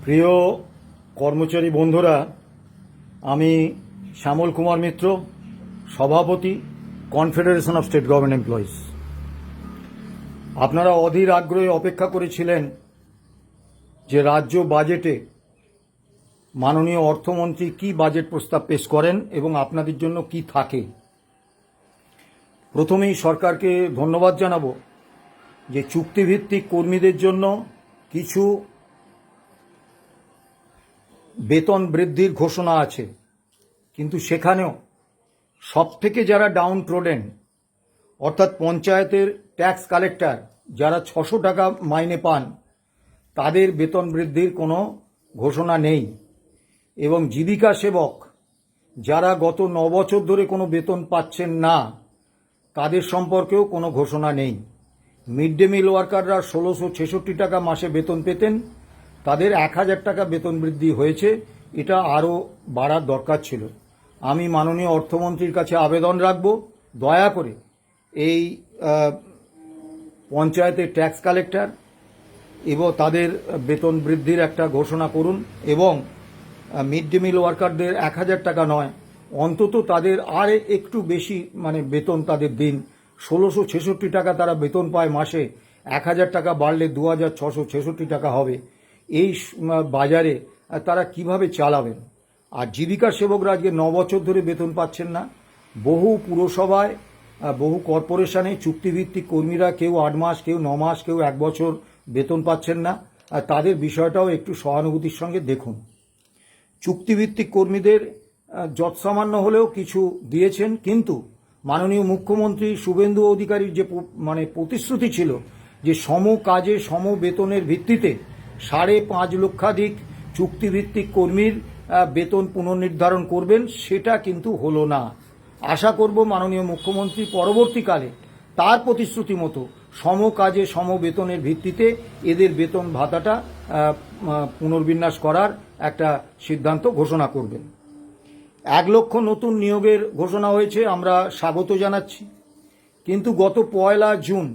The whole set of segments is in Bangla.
প্রিয় কর্মচারী বন্ধুরা, আমি শ্যামল কুমার মিত্র, সভাপতি, confederation of state government employees. আপনারা অধীর আগ্রহে অপেক্ষা করেছিলেন যে রাজ্য বাজেটে মাননীয় অর্থমন্ত্রী কি বাজেট প্রস্তাব পেশ করেন এবং আপনাদের জন্য কি থাকে। প্রথমেই সরকারকে ধন্যবাদ জানাবো যে চুক্তিভিত্তিক কর্মীদের জন্য কিছু বেতন বৃদ্ধির ঘোষণা আছে, কিন্তু সেখানেও সবথেকে যারা ডাউন ট্রোডেন, অর্থাৎ পঞ্চায়েতের ট্যাক্স কালেক্টর যারা 600 টাকা মাইনে পান, তাদের বেতন বৃদ্ধির কোনো ঘোষণা নেই। এবং জীবিকা সেবক যারা গত 9 বছর ধরে কোনো বেতন পাচ্ছেন না, তাদের সম্পর্কেও কোনো ঘোষণা নেই। মিড ডে মিল ওয়ার্কাররা 1666 টাকা মাসে বেতন পেতেন, তাদের 1000 টাকা বেতন বৃদ্ধি হয়েছে। এটা আরও বাড়ার দরকার ছিল। আমি মাননীয় অর্থমন্ত্রীর কাছে আবেদন রাখব, দয়া করে এই পঞ্চায়েতের ট্যাক্স কালেক্টর এবং তাদের বেতন বৃদ্ধির একটা ঘোষণা করুন, এবং মিড ডে মিল ওয়ার্কারদের 1000 টাকা নয়, অন্তত তাদের আর একটু বেশি বেতন তাদের দিন। 1666 টাকা তারা বেতন পায় মাসে, 1000 টাকা বাড়লে 2666 টাকা হবে। এই বাজারে তারা কিভাবে চালাবেন? আর জীবিকা সেবকরা আজকে 9 বছর ধরে বেতন পাচ্ছেন না। বহু পুরসভায়, বহু কর্পোরেশনে চুক্তিভিত্তিক কর্মীরা কেউ 8 মাস, কেউ 9 মাস, কেউ 1 বছর বেতন পাচ্ছেন না। আর তাদের বিষয়টাও একটু সহানুভূতির সঙ্গে দেখুন। চুক্তিভিত্তিক কর্মীদের যৎসামান্য হলেও কিছু দিয়েছেন, কিন্তু মাননীয় মুখ্যমন্ত্রী শুভেন্দু অধিকারীর যে প্রতিশ্রুতি ছিল যে সম কাজে সম বেতনের ভিত্তিতে 5.5 লক্ষাধিক চুক্তিভিত্তিক কর্মীর বেতন পুনর্নির্ধারণ করবেন, সেটা কিন্তু হলো না। আশা করব মাননীয় মুখ্যমন্ত্রী পরবর্তীকালে তার প্রতিশ্রুতি মতো সম কাজে সম বেতনের ভিত্তিতে এদের বেতন ভাতাটা পুনর্বিন্যাস করার একটা সিদ্ধান্ত ঘোষণা করবেন। 1 লক্ষ নতুন নিয়োগের ঘোষণা হয়েছে, আমরা স্বাগত জানাচ্ছি। কিন্তু গত 1 জুন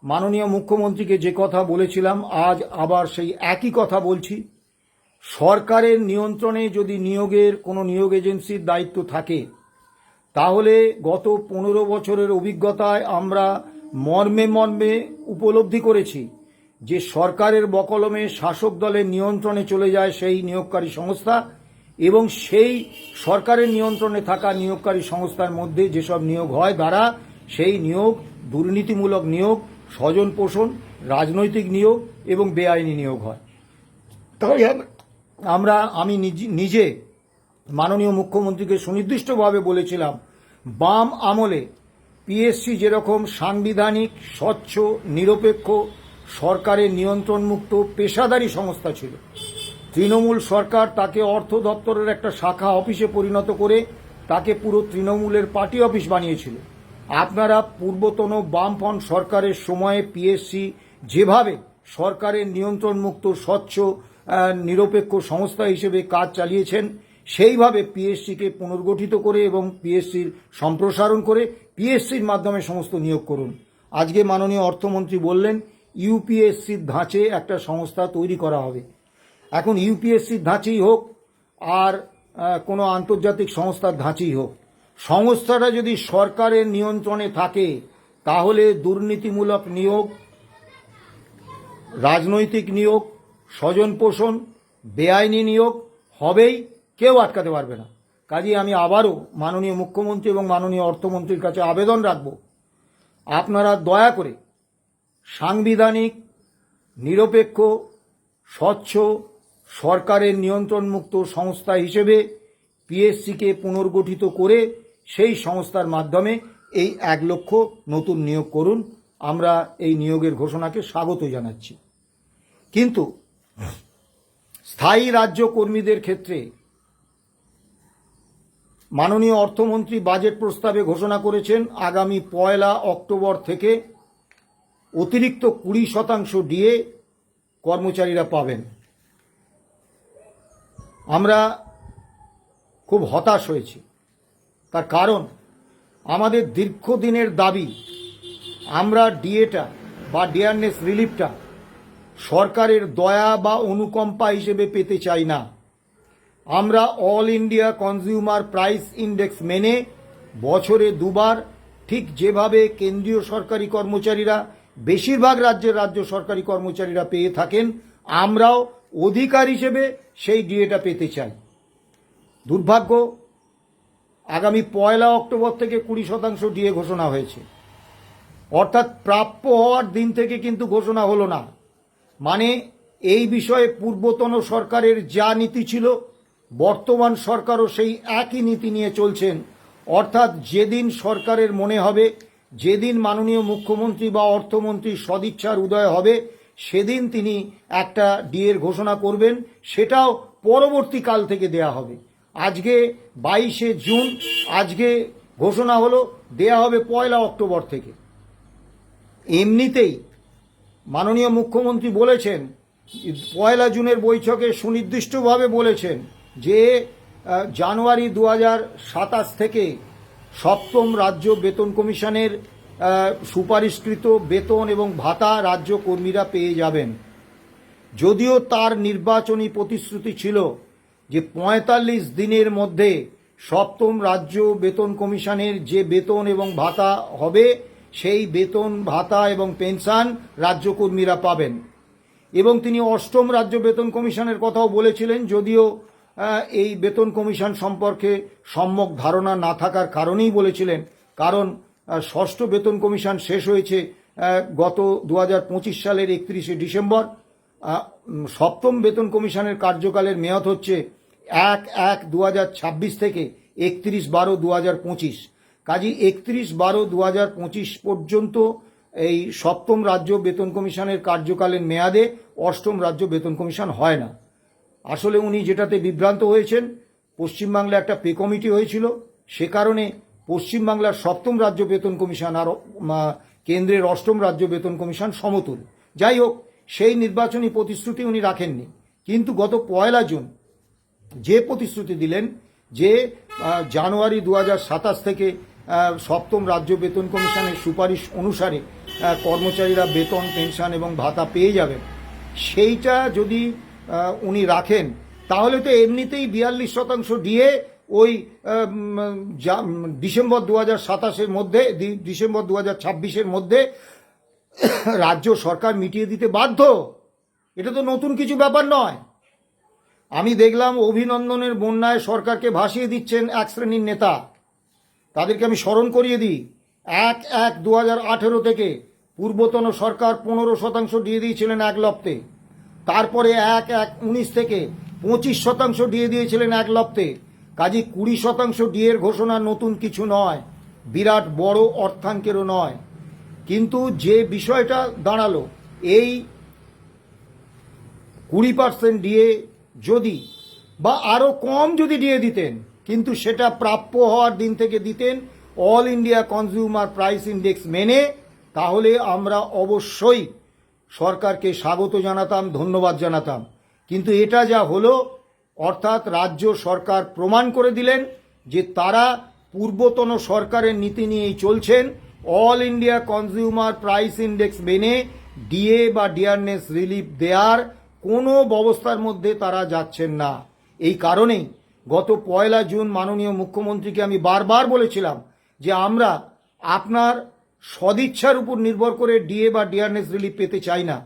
মাননীয় মুখ্যমন্ত্রীকে যে কথা বলেছিলাম, আজ আবার সেই একই কথা বলছি। সরকারের নিয়ন্ত্রণে যদি নিয়োগের কোনো নিয়োগ এজেন্সির দায়িত্ব থাকে, তাহলে গত 15 বছরের অভিজ্ঞতায় আমরা মর্মে মর্মে উপলব্ধি করেছি যে সরকারের বকলমে শাসক দলের নিয়ন্ত্রণে চলে যায় সেই নিয়োগকারী সংস্থা, এবং সেই সরকারের নিয়ন্ত্রণে থাকা নিয়োগকারী সংস্থার মধ্যে যেসব নিয়োগ হয়, দ্বারা সেই নিয়োগ দুর্নীতিমূলক নিয়োগ, স্বজন পোষণ, রাজনৈতিক নিয়োগ এবং বেআইনি নিয়োগ হয়। তাই আমি নিজে মাননীয় মুখ্যমন্ত্রীকে সুনির্দিষ্টভাবে বলেছিলাম, বাম আমলে পিএসসি যেরকম সাংবিধানিক, স্বচ্ছ, নিরপেক্ষ, সরকারের নিয়ন্ত্রণমুক্ত পেশাদারী সংস্থা ছিল, তৃণমূল সরকার তাকে অর্থ দপ্তরের একটা শাখা অফিসে পরিণত করে তাকে পুরো তৃণমূলের পার্টি অফিস বানিয়েছিল। আপনারা পূর্বতন বামফ্রন্ট সরকারের সময়ে পিএসসি যেভাবে সরকারের নিয়ন্ত্রণমুক্ত, স্বচ্ছ, নিরপেক্ষ সংস্থা হিসেবে কাজ চালিয়েছেন, সেইভাবে পিএসসিকে পুনর্গঠিত করে এবং পিএসসির সম্প্রসারণ করে পিএসসির মাধ্যমে সমস্ত নিয়োগ করুন। আজকে মাননীয় অর্থমন্ত্রী বললেন ইউপিএসসির ধাঁচে একটা সংস্থা তৈরি করা হবে। এখন ইউপিএসসির ধাঁচেই হোক আর কোনো আন্তর্জাতিক সংস্থার ধাঁচেই হোক, সংস্থাটা যদি সরকারের নিয়ন্ত্রণে থাকে, তাহলে দুর্নীতিমূলক নিয়োগ, রাজনৈতিক নিয়োগ, স্বজন পোষণ, বেআইনি নিয়োগ হবেই, কেউ আটকাতে পারবে না। কাজেই আমি আবারও মাননীয় মুখ্যমন্ত্রী এবং মাননীয় অর্থমন্ত্রীর কাছে আবেদন রাখব, আপনারা দয়া করে সাংবিধানিক, নিরপেক্ষ, স্বচ্ছ, সরকারের নিয়ন্ত্রণমুক্ত সংস্থা হিসেবে পিএসসিকে পুনর্গঠিত করে সেই সংস্থার মাধ্যমে এই 1 লক্ষ নতুন নিয়োগ করুন। আমরা এই নিয়োগের ঘোষণাকে স্বাগত জানাচ্ছি। কিন্তু স্থায়ী রাজ্য কর্মীদের ক্ষেত্রে মাননীয় অর্থমন্ত্রী বাজেট প্রস্তাবে ঘোষণা করেছেন আগামী 1 অক্টোবর থেকে অতিরিক্ত 20% ডিএ কর্মচারীরা পাবেন। আমরা খুব হতাশ হয়েছি, তার কারণ আমাদের দীর্ঘদিনের দাবি আমরা ডিএটা বা ডিয়ারনেস রিলিফটা সরকারের দয়া বা অনুকম্পা হিসেবে পেতে চাই না। আমরা all India consumer price index মেনে বছরে দুবার, ঠিক যেভাবে কেন্দ্রীয় সরকারি কর্মচারীরা, বেশিরভাগ রাজ্যের রাজ্য সরকারি কর্মচারীরা পেয়ে থাকেন, আমরাও অধিকার হিসেবে সেই ডিএটা পেতে চাই। দুর্ভাগ্য, আগামী 1 অক্টোবর থেকে 20% ডিএ ঘোষণা হয়েছে, অর্থাৎ প্রাপ্য হওয়ার দিন থেকে কিন্তু ঘোষণা হলো না। মানে এই বিষয়ে পূর্বতন সরকারের যা নীতি ছিল, বর্তমান সরকারও সেই একই নীতি নিয়ে চলছেন। অর্থাৎ যেদিন সরকারের মনে হবে, যেদিন মাননীয় মুখ্যমন্ত্রী বা অর্থমন্ত্রীর সদিচ্ছার উদয় হবে, সেদিন তিনি একটা ডিএর ঘোষণা করবেন, সেটাও পরবর্তীকাল থেকে দেয়া হবে। আজকে 22শে জুন, আজকে ঘোষণা হলো, দেয়া হবে 1 অক্টোবর থেকে। এমনিতেই মাননীয় মুখ্যমন্ত্রী বলেছেন, 1 জুনের বৈঠকে সুনির্দিষ্টভাবে বলেছেন যে জানুয়ারি 2027 থেকে 7ম রাজ্য বেতন কমিশনের সুপারিশকৃত বেতন এবং ভাতা রাজ্য কর্মীরা পেয়ে যাবেন। যদিও তার নির্বাচনী প্রতিশ্রুতি ছিল যে 45 দিনের মধ্যে 7ম রাজ্য বেতন কমিশনের যে বেতন এবং ভাতা হবে, সেই বেতন, ভাতা এবং পেনশন রাজ্য কর্মীরা পাবেন। এবং তিনি 8ম রাজ্য বেতন কমিশনের কথাও বলেছিলেন, যদিও এই বেতন কমিশন সম্পর্কে সম্যক ধারণা না থাকার কারণেই বলেছিলেন, কারণ 6ষ্ঠ বেতন কমিশন শেষ হয়েছে গত 2025 সালের 31শে ডিসেম্বর। 7ম বেতন কমিশনের কার্যকালের মেয়াদ হচ্ছে 1/1/2026 থেকে 31/12/2025। কাজী 31/12/2025 পর্যন্ত এই 7ম রাজ্য বেতন কমিশনের কার্যকালের মেয়াদে 8ম রাজ্য বেতন কমিশন হয় না। আসলে উনি যেটাতে বিভ্রান্ত হয়েছেন, পশ্চিমবাংলায় একটা পে কমিটি হয়েছিল, সে কারণে পশ্চিমবাংলার 7ম রাজ্য বেতন কমিশন আর কেন্দ্রের 8ম রাজ্য বেতন কমিশন সমতুল। যাই হোক, সেই নির্বাচনী প্রতিশ্রুতি উনি রাখেননি, কিন্তু গত 1 জুন যে প্রতিশ্রুতি দিলেন যে জানুয়ারি 2027 থেকে 7ম রাজ্য বেতন কমিশনের সুপারিশ অনুসারে কর্মচারীরা বেতন, পেনশন এবং ভাতা পেয়ে যাবেন, সেইটা যদি উনি রাখেন, তাহলে তো এমনিতেই 42% ডিএ ওই ডিসেম্বর 2027-এর মধ্যে, ডিসেম্বর 2026-এর মধ্যে রাজ্য সরকার মিটিয়ে দিতে বাধ্য। এটা তো নতুন কিছু ব্যাপার নয়। আমি দেখলাম অভিনন্দনের বন্যায় সরকারকে ভাসিয়ে দিচ্ছেন এক শ্রেণীর নেতা। তাদেরকে আমি স্মরণ করিয়ে দিই, 1/1/2018 থেকে পূর্বতন সরকার 15% দিয়ে দিয়েছিলেন এক লপ্তে। তারপরে 1/1/19 থেকে 25% দিয়ে দিয়েছিলেন এক লপ্তে। কাজে 20% ডিএর ঘোষণা নতুন কিছু নয়, বিরাট বড় অর্থাঙ্কেরও নয়। কিন্তু যে বিষয়টা দাঁড়ালো, এই 20% ডিএ যদি বা আরও কম যদি ডিএ দিতেন, কিন্তু সেটা প্রাপ্য হওয়ার দিন থেকে দিতেন all India consumer price index মেনে, তাহলে আমরা অবশ্যই সরকারকে স্বাগত জানাতাম, ধন্যবাদ জানাতাম। কিন্তু এটা যা হলো, অর্থাৎ রাজ্য সরকার প্রমাণ করে দিলেন যে তারা পূর্বতন সরকারের নীতি নিয়েই চলছেন। All India consumer price index মেনে ডিএ বা ডিয়ারনেস রিলিফ দেওয়ার কোনো ব্যবস্থার মধ্যে তারা যাচ্ছেন না। এই কারণেই গত 1 জুন মাননীয় মুখ্যমন্ত্রীকে আমি বারবার বলেছিলাম যে আমরা আপনার সদিচ্ছার উপর নির্ভর করে ডিএ বা ডিয়ারনেস রিলিফ পেতে চাই না।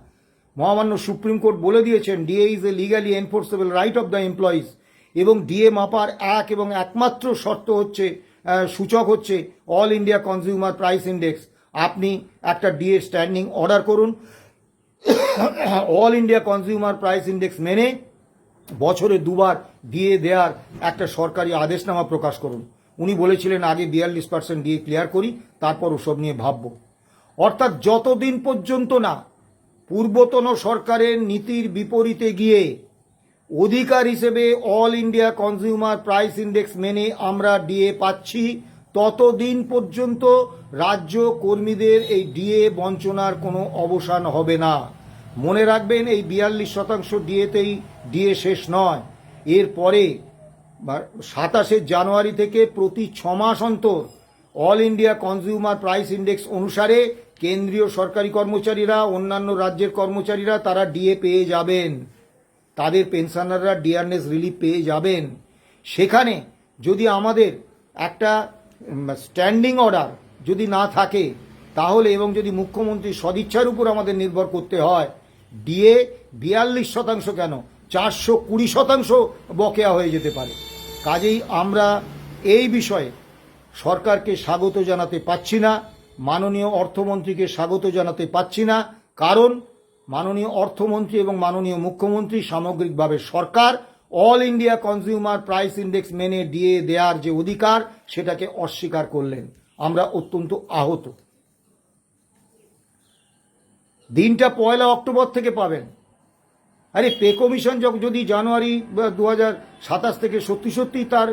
মহামান্য সুপ্রিম কোর্ট বলে দিয়েছেন DA is a legally enforceable right of the employees, এবং ডিএ মাপার এক এবং একমাত্র শর্ত হচ্ছে, সূচক হচ্ছে all India consumer price index. আপনি একটা ডিএ স্ট্যান্ডিং অর্ডার করুন, all India consumer price index মেনে বছরে দুবার ডিএ দেওয়ার একটা সরকারি আদেশনামা প্রকাশ করুন। উনি বলেছিলেন আগে 42% ডিএ ক্লিয়ার করি, তারপর ওসব নিয়ে ভাবব। অর্থাৎ যতদিন পর্যন্ত না পূর্বতন সরকারের নীতির বিপরীতে গিয়ে অধিকার হিসেবে all India consumer price index মেনে আমরা ডিএ পাচ্ছি, ততদিন পর্যন্ত রাজ্য কর্মীদের এই ডিএ বঞ্চনার কোনো অবসান হবে না। মনে রাখবেন, এই 42% ডিএতেই ডিএ শেষ নয়। এরপরে 27শে জানুয়ারি থেকে প্রতি 6 মাস অন্তর all India consumer price index অনুসারে কেন্দ্রীয় সরকারি কর্মচারীরা, অন্যান্য রাজ্যের কর্মচারীরা তারা ডিএ পেয়ে যাবেন, তাদের পেনশনাররা ডিয়ারনেস রিলিফ পেয়ে যাবেন। সেখানে যদি আমাদের একটা স্ট্যান্ডিং অর্ডার যদি না থাকে তাহলে, এবং যদি মুখ্যমন্ত্রীর সদিচ্ছার উপর আমাদের নির্ভর করতে হয়, ডিএ 42% কেন 420% বকেয়া হয়ে যেতে পারে। কাজেই আমরা এই বিষয়ে সরকারকে স্বাগত জানাতে পাচ্ছি না, মাননীয় অর্থমন্ত্রীকে স্বাগত জানাতে পাচ্ছি না, কারণ মাননীয় অর্থমন্ত্রী এবং মাননীয় মুখ্যমন্ত্রী সামগ্রিকভাবে সরকার all India consumer price index মেনে ডিএ দেওয়ার যে অধিকার সেটাকে অস্বীকার করলেন। আমরা অত্যন্ত আহত। দিনটা 1 অক্টোবর থেকে পাবেন। আরে পে কমিশন যদি জানুয়ারি 2027 থেকে সত্যি সত্যি তার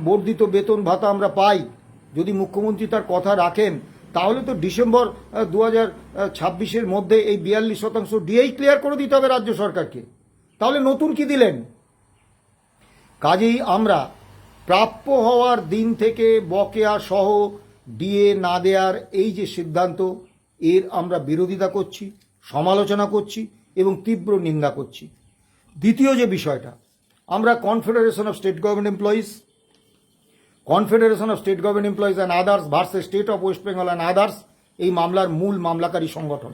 বর্ধিত বেতন ভাতা আমরা পাই, যদি মুখ্যমন্ত্রী তার কথা রাখেন, তাহলে তো ডিসেম্বর 2026-এর মধ্যে এই 42% ডিএই ক্লিয়ার করে দিতে হবে রাজ্য সরকারকে। তাহলে নতুন কি দিলেন? কাজেই আমরা প্রাপ্য হওয়ার দিন থেকে বকেয়া সহ ডিএ না দেওয়ার এই যে সিদ্ধান্ত, এর আমরা বিরোধিতা করছি, সমালোচনা করছি এবং তীব্র নিন্দা করছি। দ্বিতীয় যে বিষয়টা, আমরা confederation of state government employees and others versus state of West Bengal and others, এই মামলার মূল মামলাকারী সংগঠন।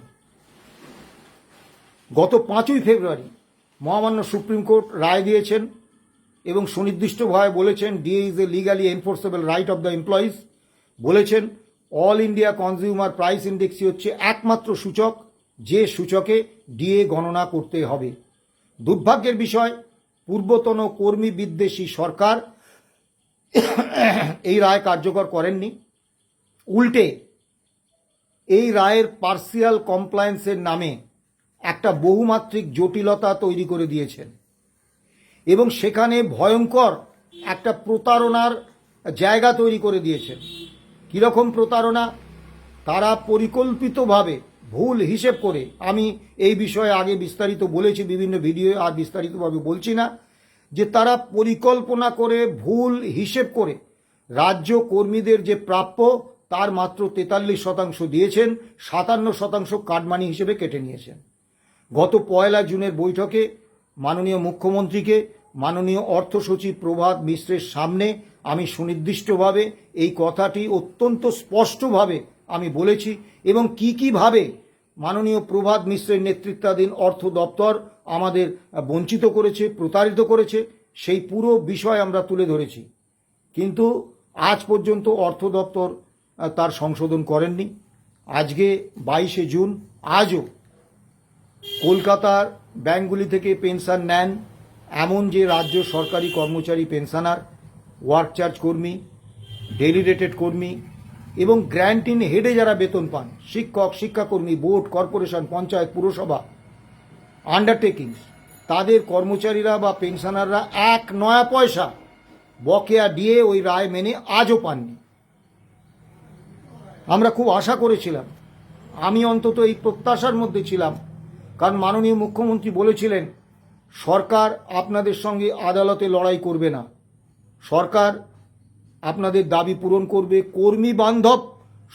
গত 5ই ফেব্রুয়ারি মহামান্য সুপ্রিম কোর্ট রায় দিয়েছেন এবং সুনির্দিষ্টভাবে বলেছেন DA is a legally enforceable right of the employees. বলেছেন অল ইন্ডিয়া কনজিউমার প্রাইস ইন্ডেক্সই হচ্ছে একমাত্র সূচক, যে সূচকে ডিএ গণনা করতে হবে। দুর্ভাগ্যের বিষয়, পূর্বতন কর্মী বিদ্বেষী সরকার এই রায় কার্যকর করেননি। উল্টে এই রায়ের পার্সিয়াল কমপ্লায়েন্সের নামে একটা বহুমাত্রিক জটিলতা তৈরি করে দিয়েছেন এবং সেখানে ভয়ঙ্কর একটা প্রতারণার জায়গা তৈরি করে দিয়েছেন। কীরকম প্রতারণা? তারা পরিকল্পিতভাবে ভুল হিসেব করে, আমি এই বিষয়ে আগে বিস্তারিত বলেছি বিভিন্ন ভিডিও, আর বিস্তারিতভাবে বলছি না, যে তারা পরিকল্পনা করে ভুল হিসেব করে রাজ্য কর্মীদের যে প্রাপ্য তার মাত্র 43% দিয়েছেন, 57% কাটমানি হিসেবে কেটে নিয়েছেন। গত 1 জুনের বৈঠকে মাননীয় মুখ্যমন্ত্রীকে, মাননীয় অর্থ সচিব প্রভাত মিশ্রের সামনে আমি সুনির্দিষ্টভাবে এই কথাটি অত্যন্ত স্পষ্টভাবে আমি বলেছি এবং কীভাবে মাননীয় প্রভাত মিশ্রের নেতৃত্বাধীন অর্থ দপ্তর আমাদের বঞ্চিত করেছে, প্রতারিত করেছে, সেই পুরো বিষয় আমরা তুলে ধরেছি। কিন্তু আজ পর্যন্ত অর্থ দপ্তর তার সংশোধন করেননি। আজকে 22শে জুন, আজও কলকাতার ব্যাংকগুলি থেকে পেনশন নেন এমন যে রাজ্য সরকারি কর্মচারী পেনশনার, ওয়ার্ক চার্জ কর্মী, ডেইলি রেটেড কর্মী এবং গ্র্যান্ট ইন হেডে যারা বেতন পান, শিক্ষক, শিক্ষাকর্মী, বোর্ড, কর্পোরেশন, পঞ্চায়েত, পুরসভা, আন্ডারটেকিংস, তাদের কর্মচারীরা বা পেনশনাররা 1 নয়া পয়সা বকেয়া দিয়ে ওই রায় মেনে আজও পাননি। আমরা খুব আশা করেছিলাম, আমি অন্তত এই প্রত্যাশার মধ্যে ছিলাম, কারণ মাননীয় মুখ্যমন্ত্রী বলেছিলেন সরকার আপনাদের সঙ্গে আদালতে লড়াই করবে না, সরকার আপনাদের দাবি পূরণ করবে, কর্মী বান্ধব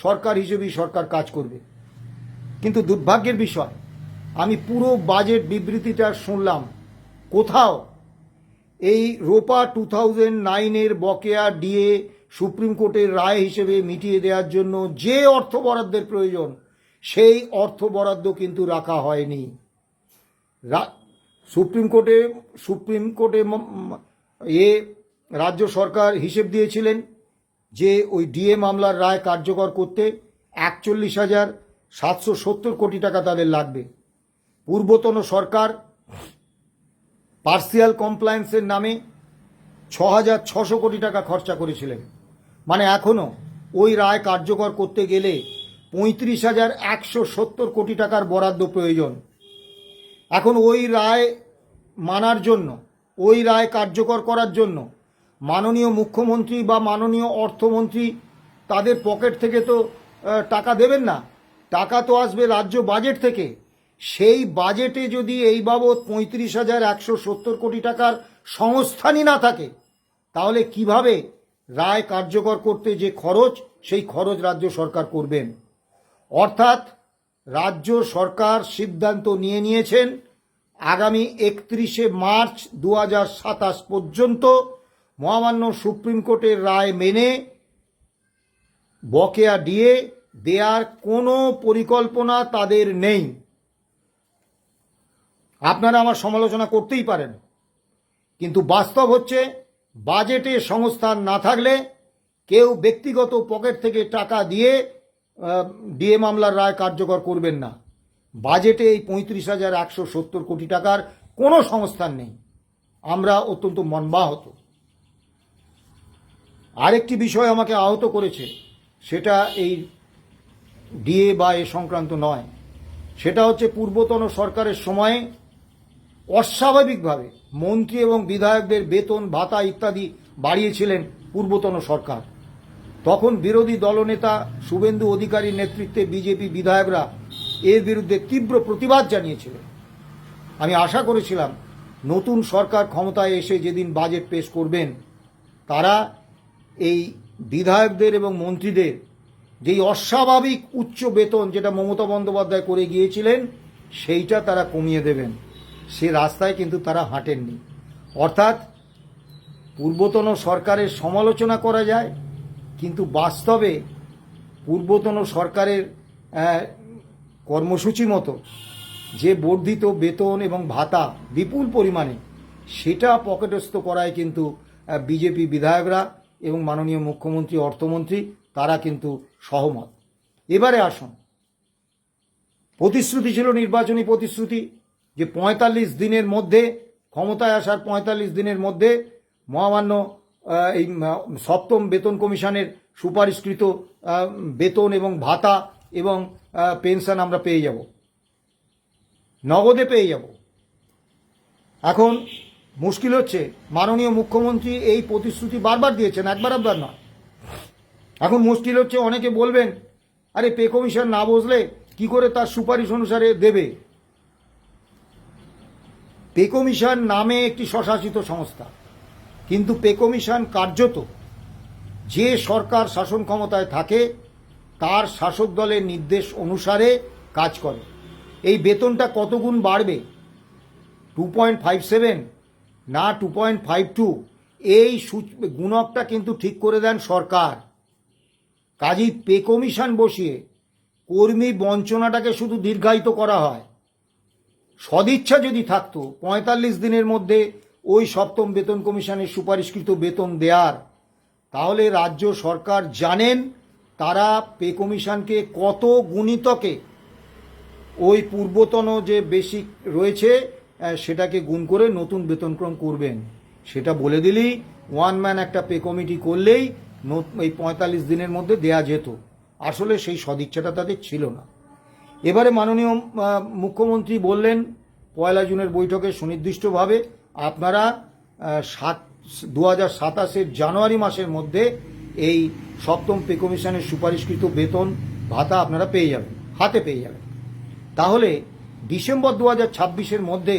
সরকার হিসেবেই সরকার কাজ করবে। কিন্তু দুর্ভাগ্যের বিষয়, আমি পুরো বাজেট বিবৃতিটা শুনলাম, কোথাও এই রোপা 2009-এর বকেয়া ডিএ সুপ্রিম কোর্টের রায় হিসেবে মিটিয়ে দেওয়ার জন্য যে অর্থ বরাদ্দের প্রয়োজন, সেই অর্থ বরাদ্দ কিন্তু রাখা হয়নি। সুপ্রিম কোর্টে রাজ্য সরকার হিসেব দিয়েছিলেন যে ওই ডিএ মামলার রায় কার্যকর করতে 41,770 কোটি টাকা তাদের লাগবে। পূর্বতন সরকার পার্সিয়াল কমপ্লায়েন্সের নামে 6,600 কোটি টাকা খরচা করেছিলেন। মানে এখনও ওই রায় কার্যকর করতে গেলে 35,170 কোটি টাকার বরাদ্দ প্রয়োজন। এখন ওই রায় মানার জন্য, ওই রায় কার্যকর করার জন্য মাননীয় মুখ্যমন্ত্রী বা মাননীয় অর্থমন্ত্রী তাদের পকেট থেকে তো টাকা দেবেন না, টাকা তো আসবে রাজ্য বাজেট থেকে। সেই বাজেটে যদি এই বাবদ 35,170 কোটি টাকার সংস্থানই না থাকে, তাহলে কিভাবে রায় কার্যকর করতে যে খরচ, সেই খরচ রাজ্য সরকার করবেন? অর্থাৎ রাজ্য সরকার সিদ্ধান্ত নিয়েছেন আগামী 31শে মার্চ 2027 পর্যন্ত মহামান্য সুপ্রিম কোর্টের রায় মেনে বকেয়া ডিএ দেওয়ার কোনো পরিকল্পনা তাদের নেই। আপনারা আমার সমালোচনা করতেই পারেন, কিন্তু বাস্তব হচ্ছে বাজেটে সংস্থান না থাকলে কেউ ব্যক্তিগত পকেট থেকে টাকা দিয়ে ডিএ মামলার রায় কার্যকর করবেন না। বাজেটে এই 35,170 কোটি টাকার কোনো সংস্থান নেই। আমরা অত্যন্ত মর্মাহত। আরেকটি বিষয় আমাকে আহত করেছে, সেটা এই ডিএ বা এ সংক্রান্ত নয়, সেটা হচ্ছে পূর্বতন সরকারের সময়ে অস্বাভাবিকভাবে মন্ত্রী এবং বিধায়কদের বেতন ভাতা ইত্যাদি বাড়িয়েছিলেন পূর্বতন সরকার। তখন বিরোধী দলনেতা শুভেন্দু অধিকারীর নেতৃত্বে বিজেপি বিধায়করা এর বিরুদ্ধে তীব্র প্রতিবাদ জানিয়েছিলেন। আমি আশা করেছিলাম নতুন সরকার ক্ষমতায় এসে যেদিন বাজেট পেশ করবেন, তারা এই বিধায়কদের এবং মন্ত্রীদের যেই অস্বাভাবিক উচ্চ বেতন যেটা মমতা বন্দ্যোপাধ্যায় করে গিয়েছিলেন সেইটা তারা কমিয়ে দেবেন। সে রাস্তায় কিন্তু তারা হাঁটেননি। অর্থাৎ পূর্বতন সরকারের সমালোচনা করা যায়, কিন্তু বাস্তবে পূর্বতন সরকারের কর্মসূচি মতো যে বর্ধিত বেতন এবং ভাতা বিপুল পরিমাণে, সেটা পকেটস্থ করায় কিন্তু বিজেপি বিধায়করা এবং মাননীয় মুখ্যমন্ত্রী অর্থমন্ত্রী তারা কিন্তু সহমত। এবারে আসুন, প্রতিশ্রুতি ছিল নির্বাচনী প্রতিশ্রুতি যে 45 দিনের মধ্যে ক্ষমতায় আসার 45 দিনের মধ্যে মহামান্য এই সপ্তম বেতন কমিশনের সুপারিশকৃত বেতন এবং ভাতা এবং পেনশন আমরা পেয়ে যাব, নগদে পেয়ে যাব। এখন মুশকিল হচ্ছে মাননীয় মুখ্যমন্ত্রী এই প্রতিশ্রুতি বারবার দিয়েছেন, একবার নয়। এখন মুশকিল হচ্ছে, অনেকে বলবেন আরে পে কমিশন না বসলে কি করে তার সুপারিশ অনুসারে দেবে। পে কমিশন নামে একটি স্বশাসিত সংস্থা, কিন্তু পে কমিশন কার্যত যে সরকার শাসন ক্ষমতায় থাকে তার শাসক দলের নির্দেশ অনুসারে কাজ করে। এই বেতনটা কত গুণ বাড়বে, 2.57 না 2.52, এই গুণকটা কিন্তু ঠিক করে দেন সরকার। কাজেই পে কমিশন বসিয়ে কর্মী বঞ্চনাটাকে শুধু দীর্ঘায়িত করা হয়। সদিচ্ছা যদি থাকতো 45 দিনের মধ্যে ওই সপ্তম বেতন কমিশনের সুপারিশকৃত বেতন দেওয়ার, তাহলে রাজ্য সরকার জানেন তারা পে কমিশনকে কত গুণিতকে ওই পূর্বতন যে বেসিক রয়েছে সেটাকে গুণ করে নতুন বেতনক্রম করবেন। সেটা বলে দিলেই ওয়ান ম্যান একটা পে কমিটি করলেই এই 45 দিনের মধ্যে দেয়া যেত। আসলে সেই সদিচ্ছাটা তাদের ছিল না। এবারে মাননীয় মুখ্যমন্ত্রী বললেন 1 জুনের বৈঠকে সুনির্দিষ্টভাবে আপনারা 2027 জানুয়ারি মাসের মধ্যে এই সপ্তম পে কমিশনের সুপারিশকৃত বেতন ভাতা আপনারা পেয়ে যাবেন, হাতে পেয়ে যাবেন। তাহলে ডিসেম্বর 2026 মধ্যে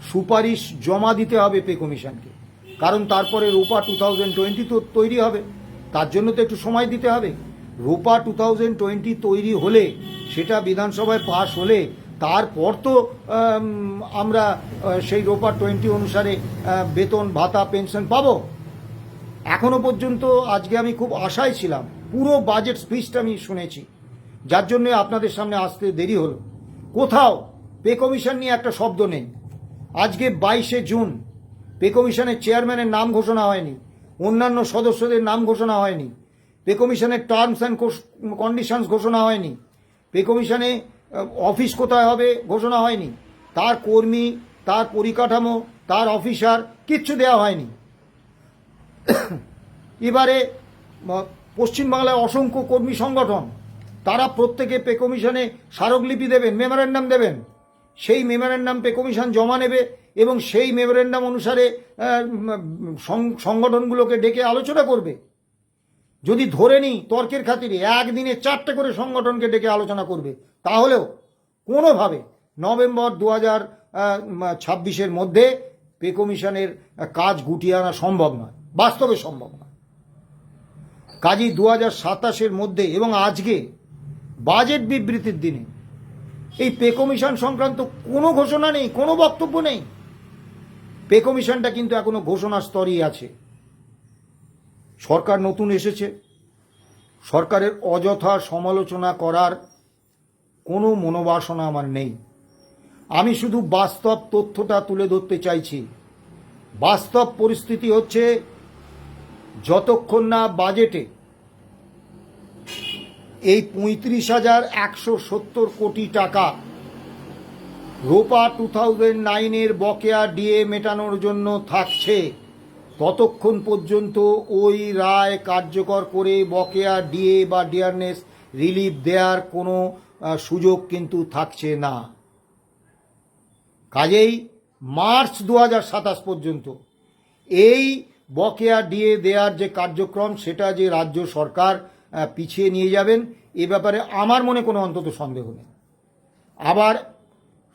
সুপারিশ জমা দিতে হবে পে কমিশনকে, কারণ তারপরে রূপা 2020 তো তৈরি হবে, তার জন্য তো একটু সময় দিতে হবে। রূপা 2020 তৈরি হলে, সেটা বিধানসভায় পাশ হলে, তারপর তো আমরা সেই রূপা 20 অনুসারে বেতন ভাতা পেনশন পাবো। এখনো পর্যন্ত আজকে আমি খুব আশায় ছিলাম, পুরো বাজেট স্পিচটা আমি শুনেছি, যার জন্য আপনাদের সামনে আসতে দেরি হলো। কোথাও পে কমিশন নিয়ে একটা শব্দ নেই। আজকে 22শে জুন, পে কমিশনের চেয়ারম্যানের নাম ঘোষণা হয়নি, অন্যান্য সদস্যদের নাম ঘোষণা হয়নি, পে কমিশনের টার্মস অ্যান্ড কন্ডিশনস ঘোষণা হয়নি, পে কমিশনে অফিস কোথায় হবে ঘোষণা হয়নি, তার কর্মী, তার পরিকাঠামো, তার অফিসার কিচ্ছু দেওয়া হয়নি। এবারে পশ্চিমবাংলায় অসংখ্য কর্মী সংগঠন, তারা প্রত্যেকে পে কমিশনে স্মারকলিপি দেবেন, মেমোরেন্ডাম দেবেন। সেই মেমোরেন্ডাম পে কমিশন জমা নেবে এবং সেই মেমোরেন্ডাম অনুসারে সংগঠনগুলোকে ডেকে আলোচনা করবে। যদি ধরে নিই তর্কের খাতিরে একদিনে 4টে করে সংগঠনকে ডেকে আলোচনা করবে, তাহলেও কোনোভাবে নভেম্বর 2026 মধ্যে পে কমিশনের কাজ গুটিয়ে আনা সম্ভব নয়, বাস্তবে সম্ভব নয়। কাজেই 2027 মধ্যে এবং আজকে বাজেট বিবৃতির দিনে এই পে কমিশন সংক্রান্ত কোনো ঘোষণা নেই, কোনো বক্তব্য নেই। পে কমিশনটা কিন্তু এখনো ঘোষণার স্তরেই আছে। সরকার নতুন এসেছে, সরকারের অযথা সমালোচনা করার কোনো মনোবাসনা আমার নেই। আমি শুধু বাস্তব তথ্যটা তুলে ধরতে চাইছি। বাস্তব পরিস্থিতি হচ্ছে, যতক্ষণ না বাজেটে এই 35,170 কোটি টাকা রোপা 2009-এর বকেয়া ডিএ মেটানোর জন্য থাকছে, ততক্ষণ পর্যন্ত ওই রায় কার্যকর করে বকেয়া ডিএ বা ডিয়ারনেস রিলিফ দেওয়ার কোনো সুযোগ কিন্তু থাকছে না। কাজেই মার্চ 2027 পর্যন্ত এই বকেয়া ডিএ দেওয়ার যে কার্যক্রম, সেটা যে রাজ্য সরকার পিছিয়ে নিয়ে যাবেন, এ ব্যাপারে আমার মনে কোনো অন্তত সন্দেহ নেই। আবার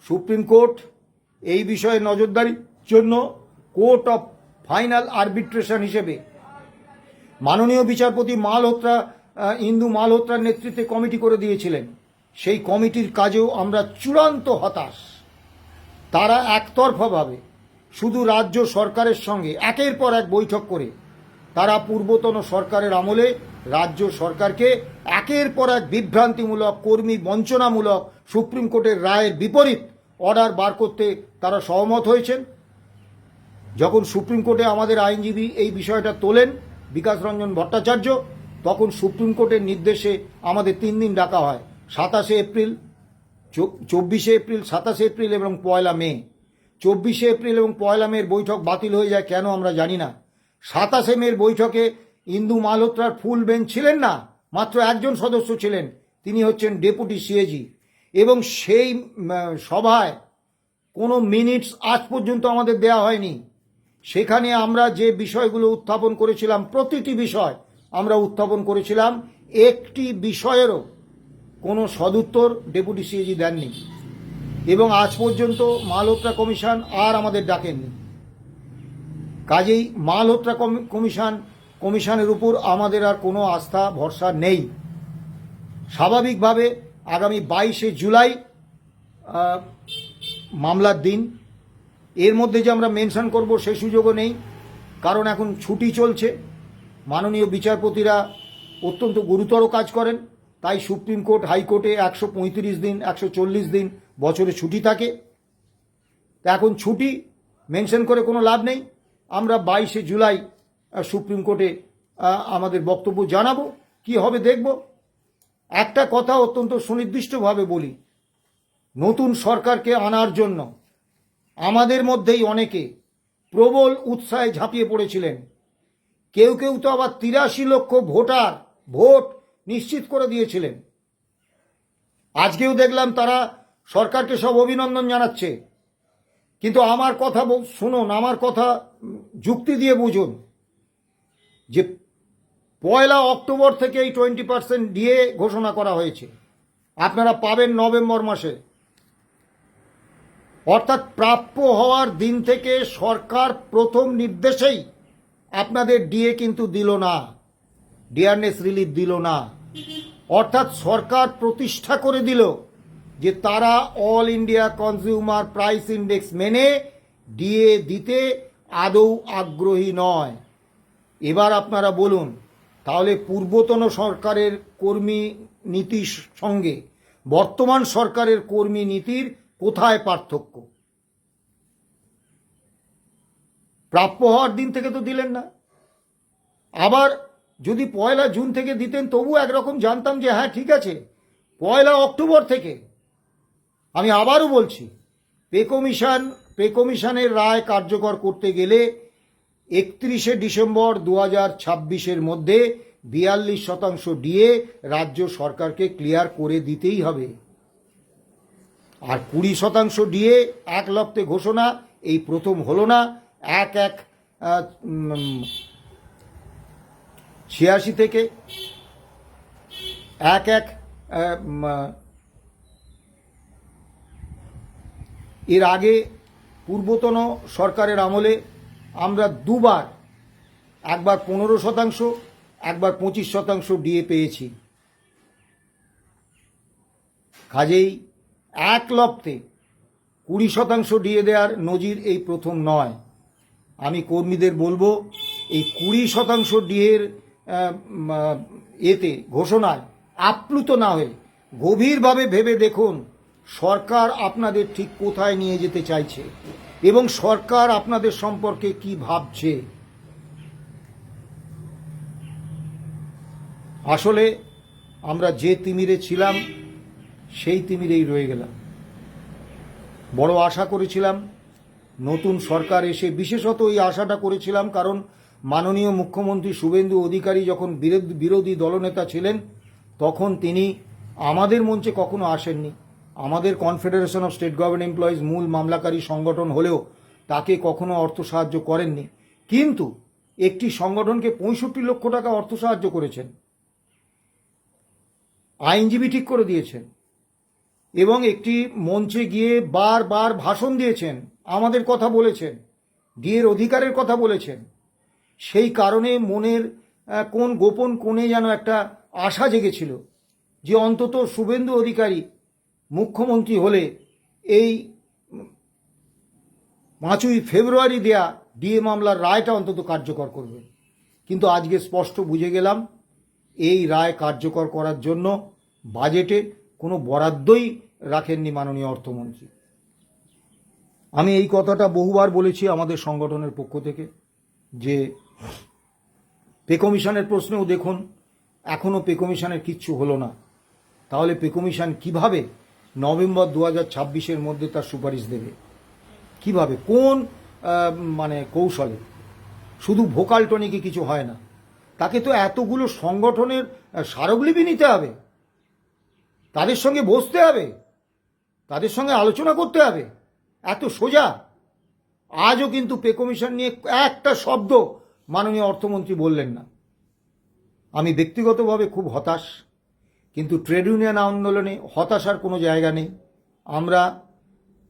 সুপ্রিম কোর্ট এই বিষয়ে নজরদারির জন্য কোর্ট অফ ফাইনাল আরবিট্রেশন হিসেবে মাননীয় বিচারপতি মালহোত্রা, ইন্দু মালহোত্রার নেতৃত্বে কমিটি করে দিয়েছিলেন। সেই কমিটির কাজেও আমরা চূড়ান্ত হতাশ। তারা একতরফাভাবে শুধু রাজ্য সরকারের সঙ্গে একের পর এক বৈঠক করে তারা পূর্বতন সরকারের আমলে রাজ্য সরকারকে একের পর এক বিভ্রান্তিমূলক, কর্মী বঞ্চনামূলক, সুপ্রিম কোর্টের রায়ের বিপরীত অর্ডার বার করতে তারা সহমত হয়েছেন। যখন সুপ্রিম কোর্টে আমাদের আইনজীবী এই বিষয়টা তোলেন, বিকাশ রঞ্জন ভট্টাচার্য, তখন সুপ্রিম কোর্টের নির্দেশে আমাদের 3 দিন ডাকা হয়, 27 এপ্রিল, 24 এপ্রিল, 27 এপ্রিল এবং 1 মে। 24 এপ্রিল এবং 1 মের বৈঠক বাতিল হয়ে যায় কেন আমরা জানি না। 27 মের বৈঠকে ইন্দু মালহোত্রার ফুল বেঞ্চ ছিলেন না, মাত্র একজন সদস্য ছিলেন, তিনি হচ্ছেন ডেপুটি সিএজি। এবং সেই সভায় কোনো মিনিটস আজ পর্যন্ত আমাদের দেয়া হয়নি। সেখানে আমরা যে বিষয়গুলো উত্থাপন করেছিলাম, প্রতিটি বিষয় আমরা উত্থাপন করেছিলাম, একটি বিষয়েরও কোনো সদুত্তর ডেপুটি সিএজি দেননি। এবং আজ পর্যন্ত মালহোত্রা কমিশন আর আমাদের ডাকেননি। কাজেই মালহোত্রা কমিশনের উপর আমাদের আর কোনো আস্থা ভরসা নেই। স্বাভাবিকভাবে আগামী 22 জুলাই মামলার দিন, এর মধ্যে যে আমরা মেনশন করব সেই সুযোগও নেই, কারণ এখন ছুটি চলছে। মাননীয় বিচারপতিরা অত্যন্ত গুরুতর কাজ করেন, তাই সুপ্রিম কোর্ট, হাইকোর্টে 135 দিন, 140 দিন বছরে ছুটি থাকে। এখন ছুটি মেনশন করে কোনো লাভ নেই। আমরা 22 জুলাই সুপ্রিম কোর্টে আমাদের বক্তব্য জানাবো, কি হবে দেখব। একটা কথা অত্যন্ত সুনির্দিষ্টভাবে বলি, নতুন সরকারকে আনার জন্য আমাদের মধ্যেই অনেকে প্রবল উৎসাহে ঝাঁপিয়ে পড়েছিলেন। কেউ কেউ তো আবার 83 লক্ষ ভোট নিশ্চিত করে দিয়েছিলেন। আজকেও দেখলাম তারা সরকারকে সব অভিনন্দন জানাচ্ছে। কিন্তু আমার কথা শুনুন, আমার কথা যুক্তি দিয়ে বুঝুন যে 1 অক্টোবর থেকে এই 20% ডিএ ঘোষণা করা হয়েছে, আপনারা পাবেন নভেম্বর মাসে। অর্থাৎ প্রাপ্য হওয়ার দিন থেকে সরকার প্রথম নির্দেশেই আপনাদের ডিএ কিন্তু দিল না, ডিয়ারনেস রিলিফ দিল না। অর্থাৎ সরকার প্রতিষ্ঠা করে দিল যে তারা all India consumer price index মেনে ডিএ দিতে আদৌ আগ্রহী নয়। এবার আপনারা বলুন, তাহলে পূর্বতন সরকারের কর্মী নীতির সঙ্গে বর্তমান সরকারের কর্মী নীতির কোথায় পার্থক্য? প্রাপ্য হওয়ার দিন থেকে তো দিলেন না। আবার যদি 1 জুন থেকে দিতেন তবু একরকম জানতাম যে হ্যাঁ ঠিক আছে। 1 অক্টোবর থেকে, আমি আবারও বলছি, পে কমিশনের রায় কার্যকর করতে গেলে 31 ডিসেম্বর 2026 মধ্যে 42% ডিএ রাজ্য সরকারকে ক্লিয়ার করে দিতেই হবে। আর 20% ডিএ এক লপ্তে ঘোষণা এই প্রথম হলো না। 1/1/86 থেকে 1/1 এর আগে পূর্বতন সরকারের আমলে আমরা দুবার, একবার 15%, একবার 25% ডিএ পেয়েছি। কাজেই এক লপ্তে 20% ডিএ দেওয়ার নজির এই প্রথম নয়। আমি কর্মীদের বলবো, এই 20% ডিএর এতে ঘোষণায় আপ্লুত না হয়ে গভীরভাবে ভেবে দেখুন সরকার আপনাদের ঠিক কোথায় নিয়ে যেতে চাইছে এবং সরকার আপনাদের সম্পর্কে কি ভাবছে। আসলে আমরা যে তিমিরে ছিলাম সেই তিমিরেই রয়ে গেলাম। বড় আশা করেছিলাম নতুন সরকার এসে, বিশেষত এই আশাটা করেছিলাম কারণ মাননীয় মুখ্যমন্ত্রী শুভেন্দু অধিকারী যখন বিরোধী দলনেতা ছিলেন তখন তিনি আমাদের মঞ্চে কখনো আসেননি। আমাদের confederation of state government employees মূল মামলাকারী সংগঠন হলেও তাকে কখনো অর্থ সাহায্য করেননি, কিন্তু একটি সংগঠনকে 65 লক্ষ টাকা অর্থ সাহায্য করেছেন, আইনজীবী ঠিক করে দিয়েছেন এবং একটি মঞ্চে গিয়ে বারবার ভাষণ দিয়েছেন, আমাদের কথা বলেছেন, ডিএর অধিকারের কথা বলেছেন। সেই কারণে মনের কোন গোপন কোণে যেন একটা আশা জেগেছিল যে অন্তত শুভেন্দু অধিকারী মুখ্যমন্ত্রী হলে এই 5ই ফেব্রুয়ারি দেয়া ডিএ মামলার রায়টা অন্তত কার্যকর করবে। কিন্তু আজকে স্পষ্ট বুঝে গেলাম এই রায় কার্যকর করার জন্য বাজেটে কোনো বরাদ্দই রাখেননি মাননীয় অর্থমন্ত্রী। আমি এই কথাটা বহুবার বলেছি আমাদের সংগঠনের পক্ষ থেকে যে পে কমিশনের প্রশ্নেও দেখুন এখনও পে কমিশনের কিচ্ছু হলো না। তাহলে পে কমিশন কীভাবে নভেম্বর 2026-এর মধ্যে তার সুপারিশ দেবে? কিভাবে, কোন কৌশলে? শুধু ভোকাল টনিকে কিছু হয় না, তাকে তো এতগুলো সংগঠনের স্মারকলিপি নিতে হবে, তাদের সঙ্গে বসতে হবে, তাদের সঙ্গে আলোচনা করতে হবে। এত সোজা? আজও কিন্তু পে কমিশন নিয়ে একটা শব্দ মাননীয় অর্থমন্ত্রী বললেন না। আমি ব্যক্তিগতভাবে খুব হতাশ, কিন্তু ট্রেড ইউনিয়ন আন্দোলনে হতাশার কোনো জায়গা নেই। আমরা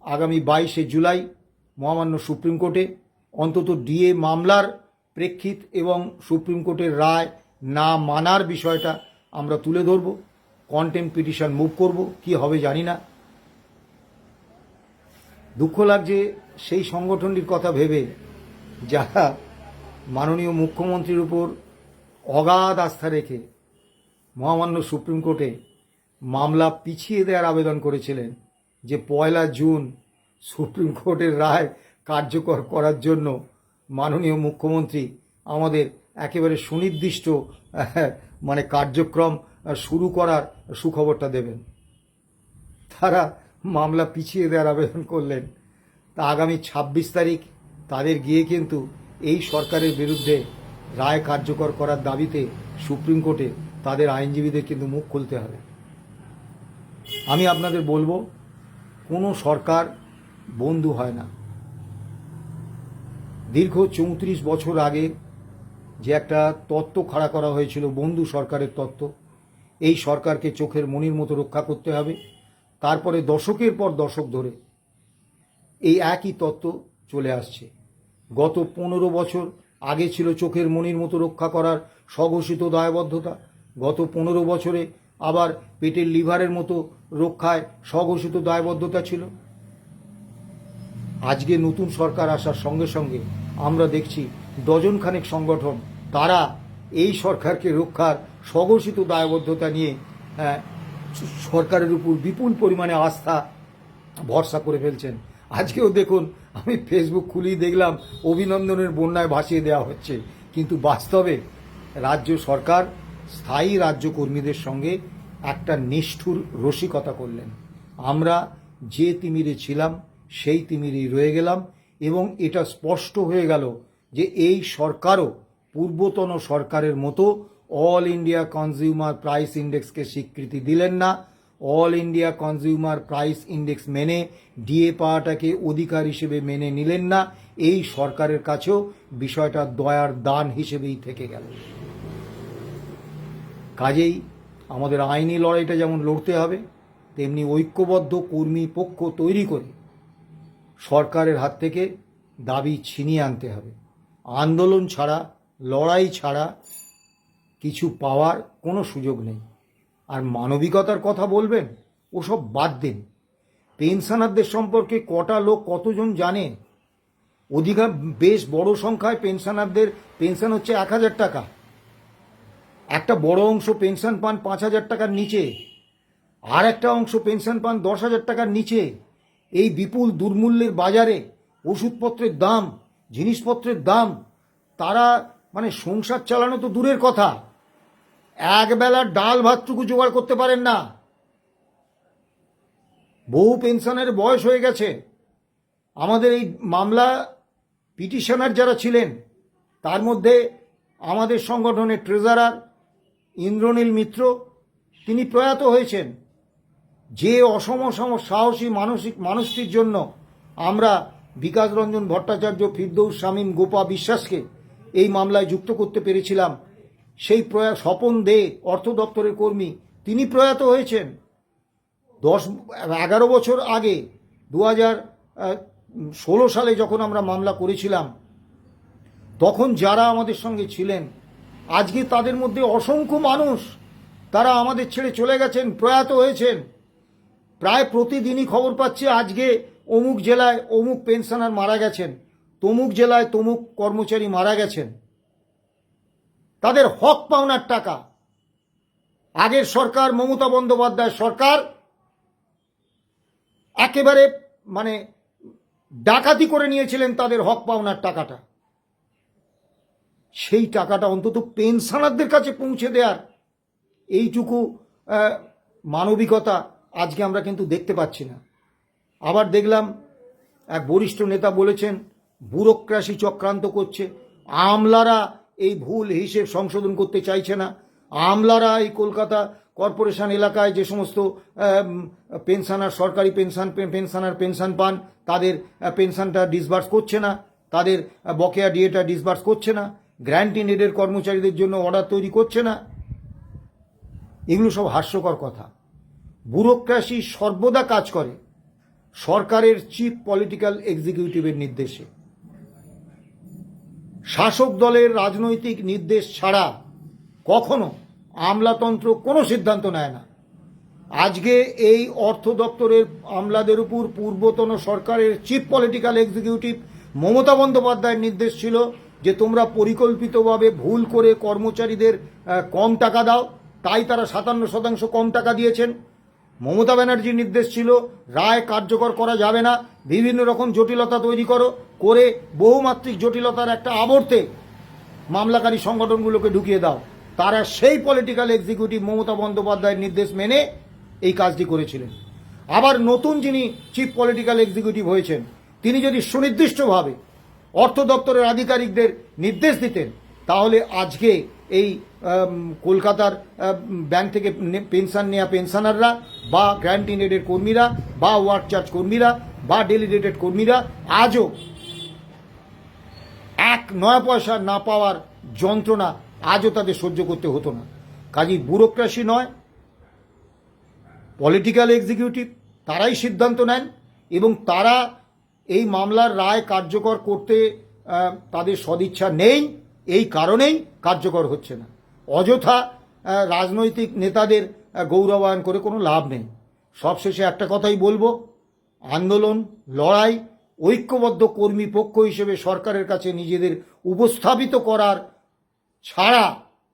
আগামী 22শে জুলাই মহামান্য সুপ্রিম কোর্টে অন্তত ডিএ মামলার প্রেক্ষিত এবং সুপ্রিম কোর্টের রায় না মানার বিষয়টা আমরা তুলে ধরব, কন্টেম্প পিটিশন মুভ করব, কি হবে জানি না। দুঃখ লাগছে সেই সংগঠনটির কথা ভেবে যারা মাননীয় মুখ্যমন্ত্রীর উপর অগাধ আস্থা রেখে মহামান্য সুপ্রিম কোর্টে মামলা পিছিয়ে দেওয়ার আবেদন করেছিলেন যে 1 জুন সুপ্রিম কোর্টের রায় কার্যকর করার জন্য মাননীয় মুখ্যমন্ত্রী আমাদের একেবারে সুনির্দিষ্ট কার্যক্রম শুরু করার সুখবরটা দেবেন। তারা মামলা পিছিয়ে দেওয়ার আবেদন করলেন। তা আগামী 26 তারিখ তাদের গিয়ে কিন্তু এই সরকারের বিরুদ্ধে রায় কার্যকর করার দাবিতে সুপ্রিম কোর্টে তাদের আইনজীবীদের কিন্তু মুখ খুলতে হবে। আমি আপনাদের বলবো, কোনো সরকার বন্ধু হয় না। দীর্ঘ 34 বছর আগে যে একটা তত্ত্ব খাড়া করা হয়েছিল, বন্ধু সরকারের তত্ত্ব, এই সরকারকে চোখের মণির মতো রক্ষা করতে হবে। তারপরে দশকের পর দশক ধরে এই একই তত্ত্ব চলে আসছে। গত 15 বছর আগে ছিল চোখের মণির মতো রক্ষা করার স্বঘোষিত দায়বদ্ধতা, গত 15 বছরে আবার পেটের লিভারের মতো রক্ষায় স্বঘোষিত দায়বদ্ধতা ছিল। আজকে নতুন সরকার আসার সঙ্গে সঙ্গে আমরা দেখছি ডজনখানেক সংগঠন তারা এই সরকারকে রক্ষার স্বঘোষিত দায়বদ্ধতা নিয়ে সরকারের উপর বিপুল পরিমাণে আস্থা ভরসা করে ফেলছেন। আজকেও দেখুন, আমি ফেসবুক খুলেই দেখলাম অভিনন্দনের বন্যায় ভাসিয়ে দেওয়া হচ্ছে, কিন্তু বাস্তবে রাজ্য সরকার স্থায়ী রাজ্য কর্মীদের সঙ্গে একটা নিষ্ঠুর রসিকতা করলেন। আমরা যে তিমিরে ছিলাম সেই তিমিরেই রয়ে গেলাম এবং এটা স্পষ্ট হয়ে গেল যে এই সরকারও পূর্বতন সরকারের মতো অল ইন্ডিয়া কনজিউমার প্রাইস ইন্ডেক্সকে স্বীকৃতি দিলেন না। All India consumer price index মেনে ডিএ পাওয়াটাকে অধিকার হিসেবে মেনে নিলেন না। এই সরকারের কাছেও বিষয়টা দয়ার দান হিসেবেই থেকে গেল। কাজেই আমাদের আইনি লড়াইটা যেমন লড়তে হবে, তেমনি ঐক্যবদ্ধ কর্মী পক্ষ তৈরি করে সরকারের হাত থেকে দাবি ছিনিয়ে আনতে হবে। আন্দোলন ছাড়া, লড়াই ছাড়া কিছু পাওয়ার কোনো সুযোগ নেই। আর মানবিকতার কথা বলবেন, ওসব বাদ দিন। পেনশনারদের সম্পর্কে কটা লোক কতজন জানে? অধিকার বেশ বড় সংখ্যায় পেনশনারদের পেনশন হচ্ছে 1,000 টাকা। একটা বড় অংশ পেনশন পান 5,000 টাকার নিচে, আর একটা অংশ পেনশন পান 10,000 টাকার নিচে। এই বিপুল দুর্মূল্যের বাজারে ওষুধপত্রের দাম, জিনিসপত্রের দাম, তারা মানে সংসার চালানো তো দূরের কথা, একবেলার ডাল ভাতটুকু জোগাড় করতে পারেন না। বহু পেনশনের বয়স হয়ে গেছে। আমাদের এই মামলা পিটিশনার যারা ছিলেন, তার মধ্যে আমাদের সংগঠনের ট্রেজারার ইন্দ্রনীল মিত্র, তিনি প্রয়াত হয়েছেন। যে অসম সাহসী মানুষটির জন্য আমরা বিকাশ রঞ্জন ভট্টাচার্য, ফিরদৌস শামীম, গোপা বিশ্বাসকে এই মামলায় যুক্ত করতে পেরেছিলাম, সেই স্বপন দে অর্থ দপ্তরের কর্মী, তিনি প্রয়াত হয়েছেন 11 বছর আগে। 2016 সালে যখন আমরা মামলা করেছিলাম, তখন যারা আমাদের সঙ্গে ছিলেন, আজকে তাদের মধ্যে অসংখ্য মানুষ তারা আমাদের ছেড়ে চলে গেছেন, প্রয়াত হয়েছেন। প্রায় প্রতিদিনই খবর পাচ্ছি আজকে অমুক জেলায় অমুক পেনশনার মারা গেছেন, তমুক জেলায় তমুক কর্মচারী মারা গেছেন। তাদের হক পাওনার টাকা আগের সরকার, মমতা বন্দ্যোপাধ্যায় সরকার একেবারে মানে ডাকাতি করে নিয়েছিলেন তাদের হক পাওনার টাকাটা। সেই টাকাটা অন্তত পেনশনারদের কাছে পৌঁছে দেওয়ার এইটুকু মানবিকতা আজকে আমরা কিন্তু দেখতে পাচ্ছি না। আবার দেখলাম এক বরিষ্ঠ নেতা বলেছেন ব্যুরোক্রেসি চক্রান্ত করছে, আমলারা এই ভুল হিসেব সংশোধন করতে চাইছে না, আমলারা এই কলকাতা কর্পোরেশন এলাকায় যে সমস্ত পেনশনার, সরকারি পেনশনার পেনশন পান, তাদের পেনশনটা ডিসবার্স করছে না, তাদের বকেয়া ডিএটা ডিসবার্স করছে না, গ্র্যান্ট ইন এডের কর্মচারীদের জন্য অর্ডার তৈরি করছে না। এগুলো সব হাস্যকর কথা। ব্যুরোক্রেসি সর্বদা কাজ করে সরকারের চিফ পলিটিক্যাল এক্সিকিউটিভের নির্দেশে। শাসক দলের রাজনৈতিক নির্দেশ ছাড়া কখনো আমলাতন্ত্র কোনো সিদ্ধান্ত নেয় না। আজকে এই অর্থ দপ্তরের আমলাদের উপর পূর্বতন সরকারের চিফ পলিটিক্যাল এক্সিকিউটিভ মমতা বন্দ্যোপাধ্যায়ের নির্দেশ ছিল যে তোমরা পরিকল্পিতভাবে ভুল করে কর্মচারীদের কম টাকা দাও, তাই তারা 57% কম টাকা দিয়েছেন। মমতা ব্যানার্জির নির্দেশ ছিল রায় কার্যকর করা যাবে না, বিভিন্ন রকম জটিলতা তৈরি করে বহুমাত্রিক জটিলতার একটা আবর্তে মামলাকারী সংগঠনগুলোকে ঢুকিয়ে দাও। তারা সেই পলিটিক্যাল এক্সিকিউটিভ মমতা বন্দ্যোপাধ্যায়ের নির্দেশ মেনে এই কাজটি করেছিলেন। আবার নতুন যিনি চিফ পলিটিক্যাল এক্সিকিউটিভ হয়েছেন, তিনি যদি সুনির্দিষ্টভাবে অর্থ দপ্তরের আধিকারিকদের নির্দেশ দিতেন, তাহলে আজকে এই কলকাতার ব্যাংক থেকে পেনশন নেওয়া পেনশনাররা বা গ্র্যান্ট ইন এডের কর্মীরা বা ওয়ার্ক চার্জ কর্মীরা বা ডেলিগেটেড কর্মীরা আজও 1 পয়সা না পাওয়ার যন্ত্রণা আজও তাদের সহ্য করতে হতো না। কাজেই ব্যুরোক্রেসি নয়, পলিটিক্যাল এক্সিকিউটিভ তারাই সিদ্ধান্ত নেন এবং তারা এই মামলার রায় কার্যকর করতে তাদের সদিচ্ছা নেই, এই কারণেই কার্যকর হচ্ছে না। অযথা রাজনৈতিক নেতাদের গৌরবায়ন করে কোনো লাভ নেই। সবশেষে একটা কথাই বলবো, আন্দোলন, লড়াই, ঐক্যবদ্ধ কর্মী পক্ষ হিসেবে সরকারের কাছে নিজেদের উপস্থাপিত করার ছাড়া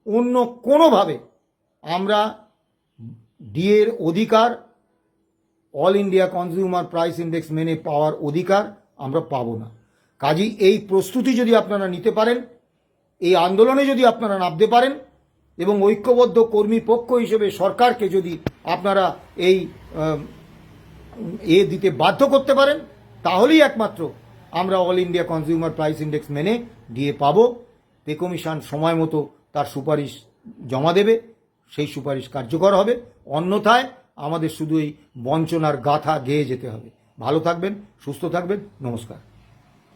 অন্য কোনোভাবে আমরা ডিএর অধিকার, all India consumer price index মেনে পাওয়ার অধিকার আমরা পাবো না। কাজেই এই প্রস্তুতি যদি আপনারা নিতে পারেন, এই আন্দোলনে যদি আপনারা নামতে পারেন এবং ঐক্যবদ্ধ কর্মী পক্ষ হিসেবে সরকারকে যদি আপনারা এই দিতে বাধ্য করতে পারেন, তাহলেই একমাত্র আমরা all India consumer price index মেনে ডিএ পাবো। পে কমিশন সময় মতো তার সুপারিশ জমা দেবে, সেই সুপারিশ কার্যকর হবে। অন্যথায় আমাদের শুধু এই বঞ্চনার গাথা গেয়ে যেতে হবে। ভালো থাকবেন, সুস্থ থাকবেন, নমস্কার।